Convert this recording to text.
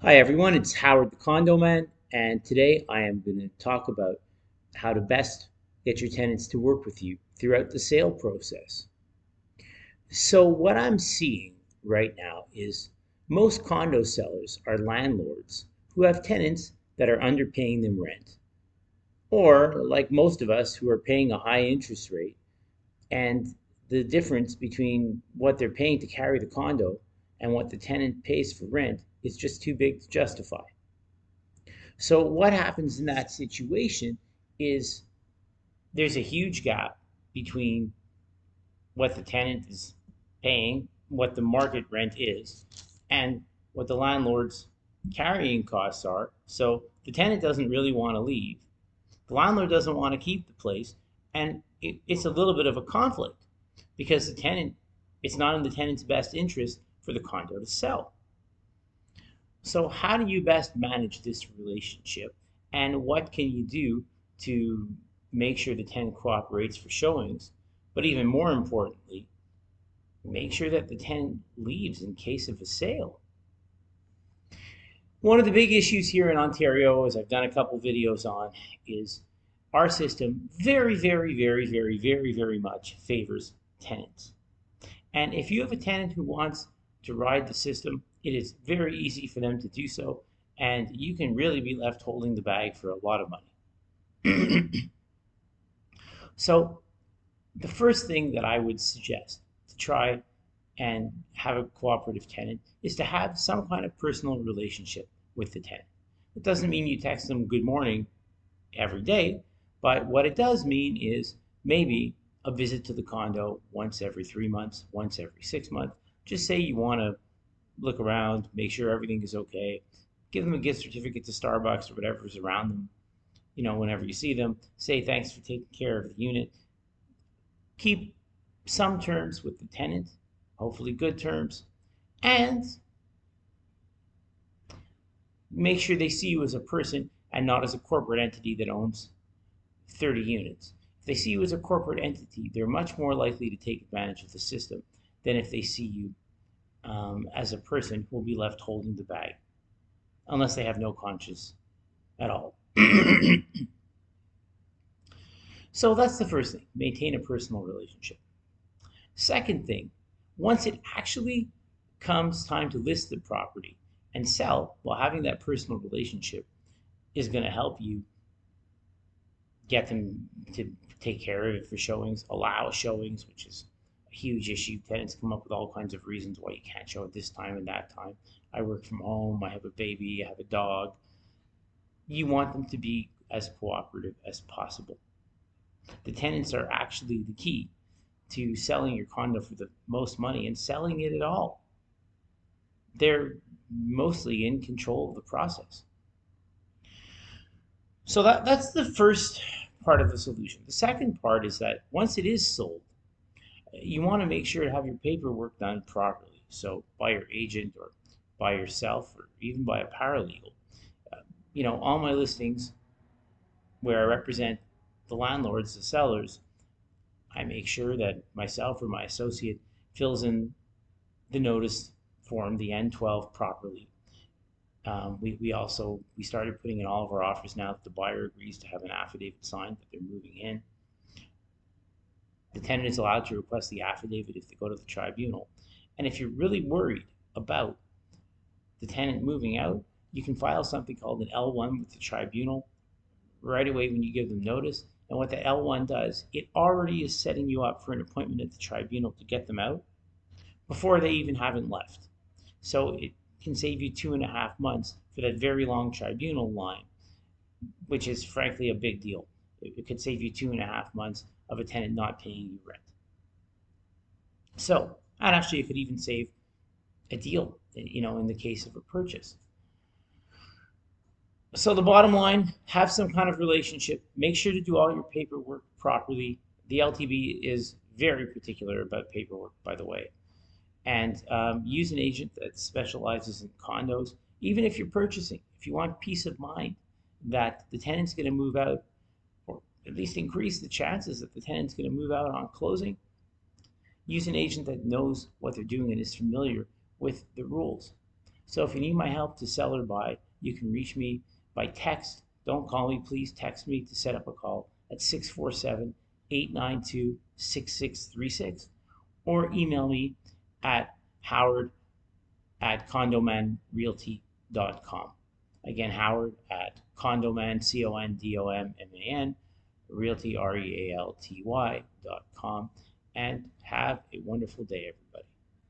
Hi everyone, it's Howard the condoman, and today I am going to talk about how to best get your tenants to work with you throughout the sale process. So, what I'm seeing right now is most condo sellers are landlords who have tenants that are underpaying them rent, or like most of us who are paying a high interest rate, and the difference between what they're paying to carry the condo and what the tenant pays for rent is just too big to justify. So what happens in that situation is there's a huge gap between what the tenant is paying, what the market rent is, and what the landlord's carrying costs are. So the tenant doesn't really want to leave. The landlord doesn't want to keep the place, and it's a little bit of a conflict because it's not in the tenant's best interest for the condo to sell. So, how do you best manage this relationship, and what can you do to make sure the tenant cooperates for showings? But even more importantly, make sure that the tenant leaves in case of a sale. One of the big issues here in Ontario, as I've done a couple videos on, is our system very much favors tenants. And if you have a tenant who wants to ride the system, it is very easy for them to do so, and you can really be left holding the bag for a lot of money. So, the first thing that I would suggest to try and have a cooperative tenant is to have some kind of personal relationship with the tenant. It doesn't mean you text them good morning every day, but what it does mean is maybe a visit to the condo once every 3 months, once every 6 months. Just say you want to look around, make sure everything is okay. Give them a gift certificate to Starbucks or whatever's around them. Whenever you see them, say thanks for taking care of the unit. Keep some terms with the tenant, hopefully good terms, and make sure they see you as a person and not as a corporate entity that owns 30 units. If they see you as a corporate entity, they're much more likely to take advantage of the system than if they see you as a person who will be left holding the bag, unless they have no conscience at all. So that's the first thing, maintain a personal relationship. Second thing, once it actually comes time to list the property and sell, well, having that personal relationship is going to help you get them to take care of it for showings, allow showings, which is a huge issue. Tenants come up with all kinds of reasons why you can't show at this time and that time. I work from home, I have a baby, I have a dog. You want them to be as cooperative as possible. The tenants are actually the key to selling your condo for the most money and selling it at all. They're mostly in control of the process. So that's the first part of the solution. The second part is that once it is sold, you want to make sure to have your paperwork done properly. So by your agent or by yourself or even by a paralegal. All my listings where I represent the landlords, the sellers, I make sure that myself or my associate fills in the notice form, the N12, properly. We started putting in all of our offers now that the buyer agrees to have an affidavit signed that they're moving in. The tenant is allowed to request the affidavit if they go to the tribunal. And if you're really worried about the tenant moving out, you can file something called an L1 with the tribunal right away when you give them notice. And what the L1 does, it already is setting you up for an appointment at the tribunal to get them out before they even haven't left. So it can save you 2.5 months for that very long tribunal line, which is frankly a big deal. It could save you 2.5 months of a tenant not paying you rent. So, and actually, it could even save a deal, in the case of a purchase. So the bottom line, have some kind of relationship. Make sure to do all your paperwork properly. The LTB is very particular about paperwork, by the way. And use an agent that specializes in condos. Even if you're purchasing, if you want peace of mind that the tenant's going to move out, or at least increase the chances that the tenant's going to move out on closing, use an agent that knows what they're doing and is familiar with the rules. So if you need my help to sell or buy, you can reach me by text. Don't call me, please text me to set up a call at 647-892-6636, or email me at howard@condomanrealty.com. Again, Howard at condoman, condoman, realty, realty.com. And have a wonderful day, everybody.